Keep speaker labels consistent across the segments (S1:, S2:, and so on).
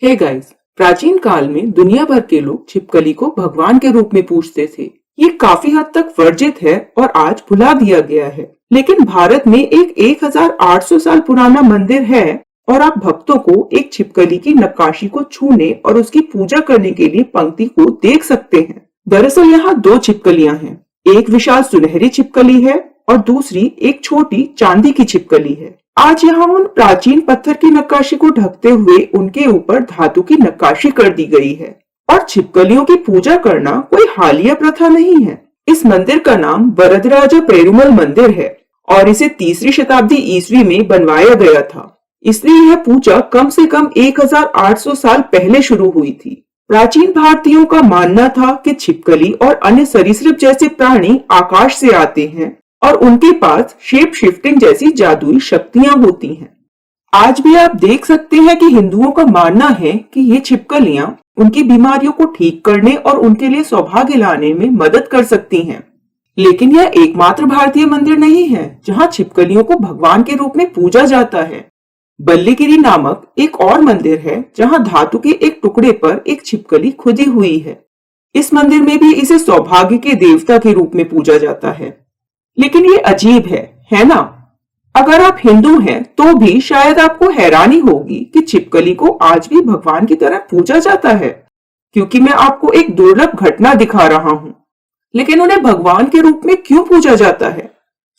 S1: Hey guys, प्राचीन काल में दुनिया भर के लोग छिपकली को भगवान के रूप में पूजते थे। ये काफी हद तक वर्जित है और आज भुला दिया गया है। लेकिन भारत में एक 1800 साल पुराना मंदिर है और आप भक्तों को एक छिपकली की नक्काशी को छूने और उसकी पूजा करने के लिए पंक्ति को देख सकते हैं। दरअसल यहाँ दो छिपकलियां हैं। एक विशाल सुनहरी छिपकली है और दूसरी एक छोटी चांदी की छिपकली है। आज यहाँ उन प्राचीन पत्थर की नक्काशी को ढकते हुए उनके ऊपर धातु की नक्काशी कर दी गई है। और छिपकलियों की पूजा करना कोई हालिया प्रथा नहीं है। इस मंदिर का नाम वरदराजा पेरुमल मंदिर है और इसे 3री शताब्दी ईस्वी में बनवाया गया था। इसलिए यह पूजा कम से कम 1800 साल पहले शुरू हुई थी। प्राचीन भारतीयों का मानना था कि छिपकली और अन्य सरीसृप जैसे प्राणी आकाश से आते हैं और उनके पास शेप शिफ्टिंग जैसी जादुई शक्तियां होती हैं। आज भी आप देख सकते हैं कि हिंदुओं का मानना है कि ये छिपकलियां उनकी बीमारियों को ठीक करने और उनके लिए सौभाग्य लाने में मदद कर सकती हैं। लेकिन यह एकमात्र भारतीय मंदिर नहीं है जहां छिपकलियों को भगवान के रूप में पूजा जाता है। बल्लीगिरी नामक एक और मंदिर है जहां धातु के एक टुकड़े पर एक छिपकली खुदी हुई है। इस मंदिर में भी इसे सौभाग्य के देवता के रूप में पूजा जाता है। लेकिन ये अजीब है ना? अगर आप हिंदू हैं तो भी शायद आपको हैरानी होगी कि छिपकली को आज भी भगवान की तरह पूजा जाता है। क्योंकि मैं आपको एक दुर्लभ घटना दिखा रहा हूँ। लेकिन उन्हें भगवान के रूप में क्यों पूजा जाता है?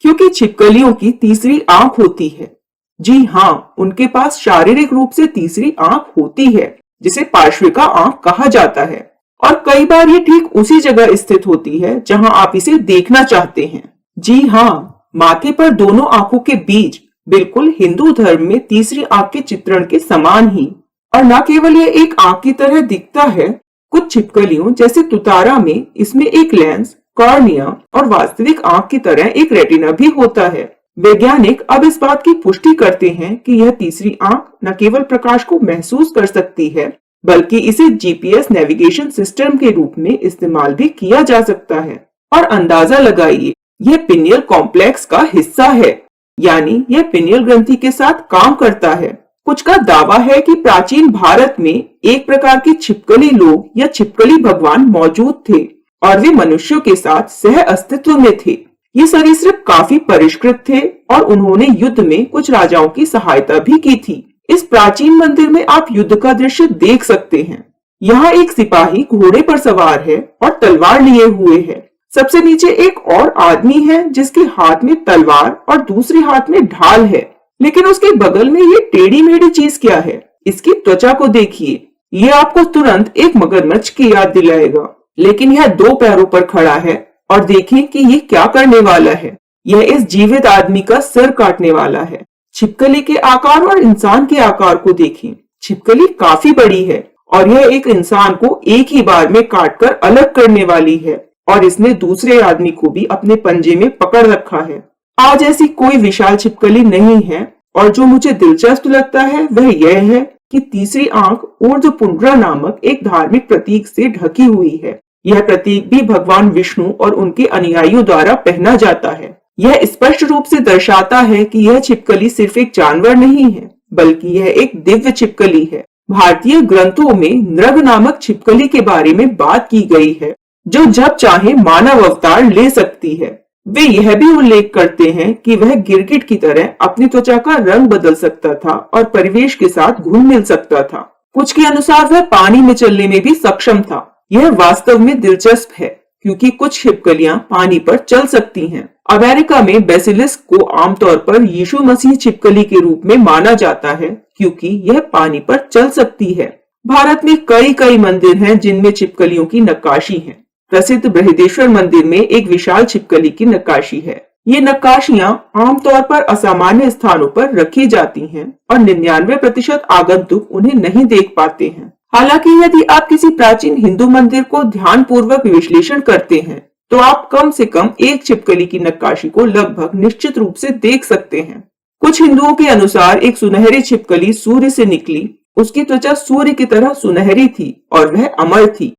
S1: क्योंकि छिपकलियों की तीसरी आंख होती है। जी हाँ, उनके पास शारीरिक रूप से तीसरी आंख होती है जिसे पार्श्विका आंख कहा जाता है। और कई बार ये ठीक उसी जगह स्थित होती है जहां आप इसे देखना चाहते हैं। जी हाँ, माथे पर दोनों आंखों के बीच, बिल्कुल हिंदू धर्म में तीसरी आंख के चित्रण के समान ही। और न केवल ये एक आंख की तरह दिखता है, कुछ छिपकलियों जैसे तुतारा में इसमें एक लेंस, कॉर्निया और वास्तविक आंख की तरह एक रेटिना भी होता है। वैज्ञानिक अब इस बात की पुष्टि करते हैं कि यह तीसरी आंख न केवल प्रकाश को महसूस कर सकती है, बल्कि इसे जीपीएस नेविगेशन सिस्टम के रूप में इस्तेमाल भी किया जा सकता है। और अंदाजा लगाइए, यह पिनियल कॉम्प्लेक्स का हिस्सा है, यानी यह पिनियल ग्रंथि के साथ काम करता है। कुछ का दावा है कि प्राचीन भारत में एक प्रकार की छिपकली लोग या छिपकली भगवान मौजूद थे और वे मनुष्यों के साथ सह अस्तित्व में थे। ये सरीसृप काफी परिष्कृत थे और उन्होंने युद्ध में कुछ राजाओं की सहायता भी की थी। इस प्राचीन मंदिर में आप युद्ध का दृश्य देख सकते हैं। यहाँ एक सिपाही घोड़े पर सवार है और तलवार लिए हुए है। सबसे नीचे एक और आदमी है जिसके हाथ में तलवार और दूसरे हाथ में ढाल है। लेकिन उसके बगल में ये टेढ़ी मेढ़ी चीज क्या है? इसकी त्वचा को देखिए, ये आपको तुरंत एक मगरमच्छ की याद दिलाएगा। लेकिन यह 2 पैरों पर खड़ा है और देखिए कि ये क्या करने वाला है। यह इस जीवित आदमी का सिर काटने वाला है। छिपकली के आकार और इंसान के आकार को देखें। छिपकली काफी बड़ी है और यह एक इंसान को एक ही बार में काटकर अलग करने वाली है और इसने दूसरे आदमी को भी अपने पंजे में पकड़ रखा है। आज ऐसी कोई विशाल छिपकली नहीं है और जो मुझे दिलचस्प लगता है वह यह है कि तीसरी आंख ऊर्ध्वपुंड्रा नामक एक धार्मिक प्रतीक से ढकी हुई है। यह प्रतीक भी भगवान विष्णु और उनके अनुयायियों द्वारा पहना जाता है। यह स्पष्ट रूप से दर्शाता है कि यह छिपकली सिर्फ एक जानवर नहीं है, बल्कि यह एक दिव्य छिपकली है। भारतीय ग्रंथों में नृग नामक छिपकली के बारे में बात की गई है जो जब चाहे मानव अवतार ले सकती है। वे यह भी उल्लेख करते हैं कि वह गिरगिट की तरह अपनी त्वचा का रंग बदल सकता था और परिवेश के साथ घुल मिल सकता था। कुछ के अनुसार वह पानी में चलने में भी सक्षम था। यह वास्तव में दिलचस्प है क्योंकि कुछ छिपकलियां पानी पर चल सकती हैं। अमेरिका में बेसिलिस्क को आमतौर पर यीशु मसीह छिपकली के रूप में माना जाता है क्योंकि यह पानी पर चल सकती है। भारत में कई मंदिर हैं जिनमें छिपकलियों की नक्काशी है। प्रसिद्ध बृहदेश्वर मंदिर में एक विशाल छिपकली की नक्काशी है। ये नक्काशियां आमतौर पर असामान्य स्थानों पर रखी जाती हैं और 99% आगंतुक उन्हें नहीं देख पाते हैं। हालांकि यदि आप किसी प्राचीन हिंदू मंदिर को ध्यानपूर्वक विश्लेषण करते हैं तो आप कम से कम एक छिपकली की नक्काशी को लगभग निश्चित रूप से देख सकते हैं। कुछ हिंदुओं के अनुसार एक सुनहरी छिपकली सूर्य से निकली। उसकी त्वचा सूर्य की तरह सुनहरी थी और वह अमर थी।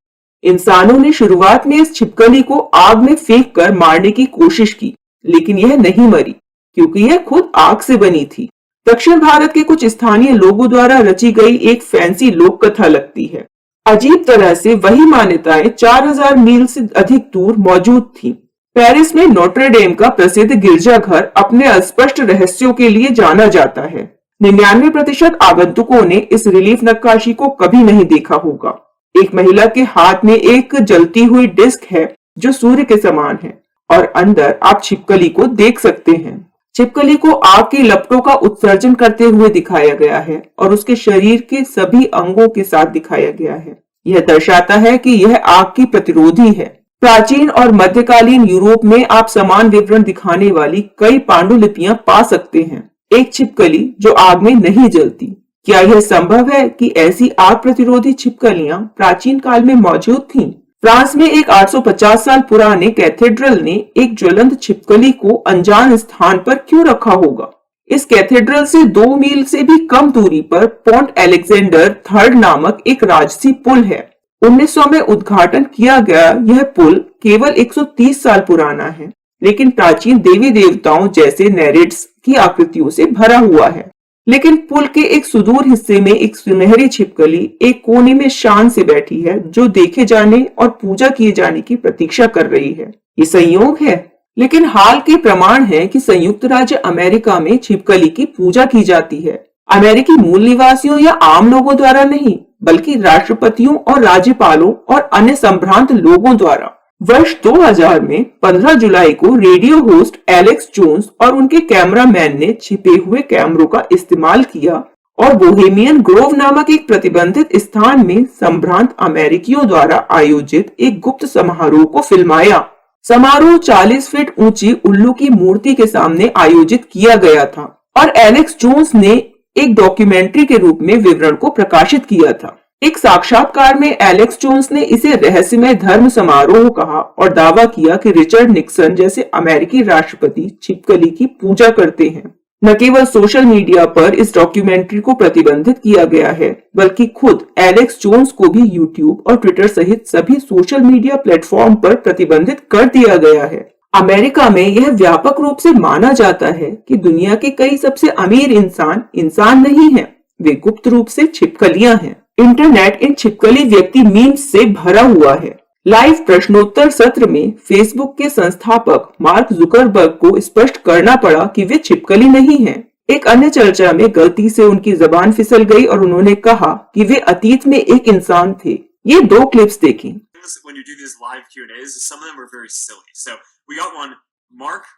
S1: इंसानों ने शुरुआत में इस छिपकली को आग में फेंक कर मारने की कोशिश की, लेकिन यह नहीं मरी क्योंकि यह खुद आग से बनी थी। दक्षिण भारत के कुछ स्थानीय लोगों द्वारा रची गई एक फैंसी लोक कथा लगती है। अजीब तरह से वही मान्यताएं 4000 मील से अधिक दूर मौजूद थी। पेरिस में नोट्रे-डेम का प्रसिद्ध गिरजाघर अपने अस्पष्ट रहस्यों के लिए जाना जाता है। 99% आगंतुकों ने इस रिलीफ नक्काशी को कभी नहीं देखा होगा। एक महिला के हाथ में एक जलती हुई डिस्क है जो सूर्य के समान है और अंदर आप छिपकली को देख सकते हैं। छिपकली को आग की लपटों का उत्सर्जन करते हुए दिखाया गया है और उसके शरीर के सभी अंगों के साथ दिखाया गया है। यह दर्शाता है कि यह आग की प्रतिरोधी है। प्राचीन और मध्यकालीन यूरोप में आप समान विवरण दिखाने वाली कई पांडुलिपियां पा सकते हैं। एक छिपकली जो आग में नहीं जलती। क्या यह संभव है कि ऐसी आग प्रतिरोधी छिपकलियां प्राचीन काल में मौजूद थीं? फ्रांस में एक 850 साल पुराने कैथेड्रल ने एक ज्वलंत छिपकली को अनजान स्थान पर क्यों रखा होगा? इस कैथेड्रल से 2 मील से भी कम दूरी पर पोंट अलेक्जेंडर थर्ड नामक एक राजसी पुल है। 1900 में उद्घाटन किया गया यह पुल केवल 130 साल पुराना है, लेकिन प्राचीन देवी देवताओं जैसे नेरिड्स की आकृतियों से भरा हुआ है। लेकिन पुल के एक सुदूर हिस्से में एक सुनहरी छिपकली एक कोने में शान से बैठी है जो देखे जाने और पूजा किए जाने की प्रतीक्षा कर रही है। ये संयोग है, लेकिन हाल के प्रमाण है कि संयुक्त राज्य अमेरिका में छिपकली की पूजा की जाती है। अमेरिकी मूल निवासियों या आम लोगों द्वारा नहीं, बल्कि राष्ट्रपतियों और राज्यपालों और अन्य संभ्रांत लोगों द्वारा। वर्ष 2000 में 15 जुलाई को रेडियो होस्ट एलेक्स जोन्स और उनके कैमरामैन ने छिपे हुए कैमरों का इस्तेमाल किया और बोहेमियन ग्रोव नामक एक प्रतिबंधित स्थान में संभ्रांत अमेरिकियों द्वारा आयोजित एक गुप्त समारोह को फिल्माया। समारोह 40 फीट ऊंची उल्लू की मूर्ति के सामने आयोजित किया गया था और एलेक्स जोन्स ने एक डॉक्यूमेंट्री के रूप में विवरण को प्रकाशित किया था। एक साक्षात्कार में एलेक्स जोन्स ने इसे रहस्यमय धर्म समारोह कहा और दावा किया कि रिचर्ड निक्सन जैसे अमेरिकी राष्ट्रपति छिपकली की पूजा करते हैं। न केवल सोशल मीडिया पर इस डॉक्यूमेंट्री को प्रतिबंधित किया गया है, बल्कि खुद एलेक्स जोन्स को भी यूट्यूब और ट्विटर सहित सभी सोशल मीडिया प्लेटफॉर्म पर प्रतिबंधित कर दिया गया है। अमेरिका में यह व्यापक रूप से माना जाता है कि दुनिया के कई सबसे अमीर इंसान नहीं है, वे गुप्त रूप से छिपकलियां हैं। इंटरनेट इन छिपकली व्यक्ति मीम्स से भरा हुआ है। लाइव प्रश्नोत्तर सत्र में फेसबुक के संस्थापक मार्क जुकरबर्ग को स्पष्ट करना पड़ा कि वे छिपकली नहीं हैं। एक अन्य चर्चा में गलती से उनकी जबान फिसल गई और उन्होंने कहा कि वे अतीत में एक इंसान थे। ये 2 क्लिप्स देखें।
S2: When you do these live Q&As, some of them are very silly. So we got one. Mark,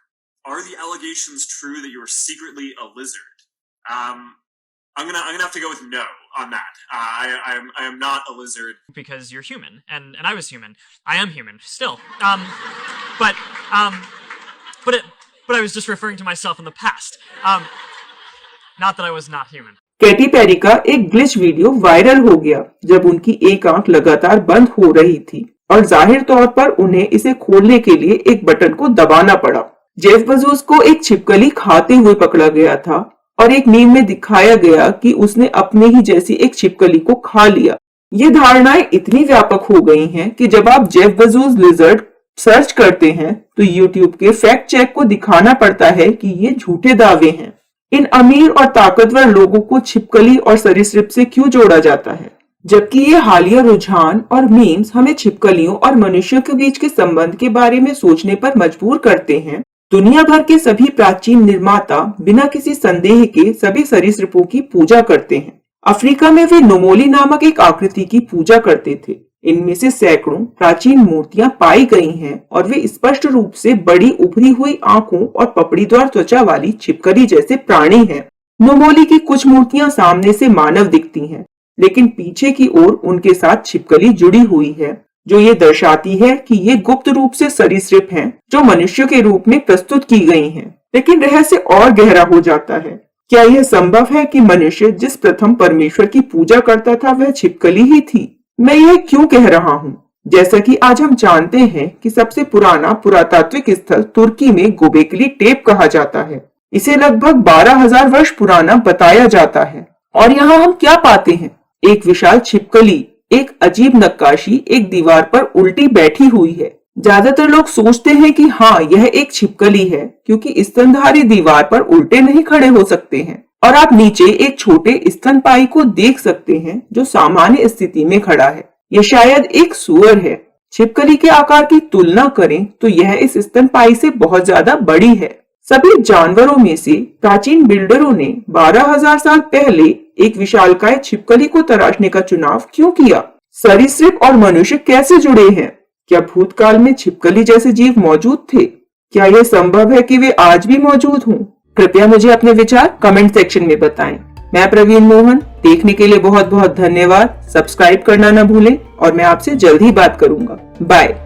S2: are the allegations true that you are secretly a lizard? I'm gonna have to go with no on that. I am not a lizard
S3: because you're human, and I was human. I am human still. But I was just referring to myself in the past. Not that I was not human.
S1: Katy Perry का एक glitch video viral हो गया जब उनकी एक आंख लगातार बंद हो रही थी और जाहिर तौर पर उन्हें इसे खोलने के लिए एक बटन को दबाना पड़ा। जेफ बेजोस को एक छिपकली खाते हुए पकड़ा गया था और एक मीम में दिखाया गया कि उसने अपने ही जैसी एक छिपकली को खा लिया। ये धारणाएं इतनी व्यापक हो गई हैं कि जब आप जेफ बेजोस लिजर्ड सर्च करते हैं तो यूट्यूब के फैक्ट चेक को दिखाना पड़ता है कि ये झूठे दावे हैं। इन अमीर और ताकतवर लोगों को छिपकली और सरीसृप से क्यों जोड़ा जाता है, जबकि ये हालिया रुझान और मीम्स हमें छिपकलियों और मनुष्यों के बीच के संबंध के बारे में सोचने पर मजबूर करते हैं। दुनिया भर के सभी प्राचीन निर्माता बिना किसी संदेह के सभी सरीसृपों की पूजा करते हैं। अफ्रीका में वे नोमोली नामक एक आकृति की पूजा करते थे। इनमें से सैकड़ों प्राचीन मूर्तियां पाई गई हैं और वे स्पष्ट रूप से बड़ी उभरी हुई आंखों और पपड़ीदार त्वचा वाली छिपकली जैसे प्राणी हैं। नोमोली की कुछ मूर्तियां सामने से मानव दिखती हैं, लेकिन पीछे की ओर उनके साथ छिपकली जुड़ी हुई है, जो ये दर्शाती है कि ये गुप्त रूप से सरीसृप हैं जो मनुष्य के रूप में प्रस्तुत की गई हैं। लेकिन रहस्य और गहरा हो जाता है। क्या यह संभव है कि मनुष्य जिस प्रथम परमेश्वर की पूजा करता था वह छिपकली ही थी? मैं यह क्यों कह रहा हूँ? जैसा कि आज हम जानते हैं कि सबसे पुराना पुरातात्विक स्थल तुर्की में गोबेकली टेप कहा जाता है। इसे लगभग 12,000 वर्ष पुराना बताया जाता है। और यहाँ हम क्या पाते हैं? एक विशाल छिपकली, एक अजीब नक्काशी एक दीवार पर उल्टी बैठी हुई है। ज्यादातर लोग सोचते हैं कि हाँ, यह एक छिपकली है क्योंकि स्तनधारी दीवार पर उल्टे नहीं खड़े हो सकते हैं और आप नीचे एक छोटे स्तनपायी को देख सकते हैं जो सामान्य स्थिति में खड़ा है। यह शायद एक सूअर है। छिपकली के आकार की तुलना करें तो यह इस स्तनपायी से बहुत ज्यादा बड़ी है। सभी जानवरों में से प्राचीन बिल्डरों ने 12,000 साल पहले एक विशालकाय छिपकली को तराशने का चुनाव क्यों किया? सरीसृप और मनुष्य कैसे जुड़े हैं? क्या भूतकाल में छिपकली जैसे जीव मौजूद थे? क्या यह संभव है कि वे आज भी मौजूद हों? कृपया मुझे अपने विचार कमेंट सेक्शन में बताएं। मैं प्रवीण मोहन, देखने के लिए बहुत बहुत धन्यवाद। सब्सक्राइब करना न भूलें और मैं आपसे जल्द ही बात करूंगा। बाय।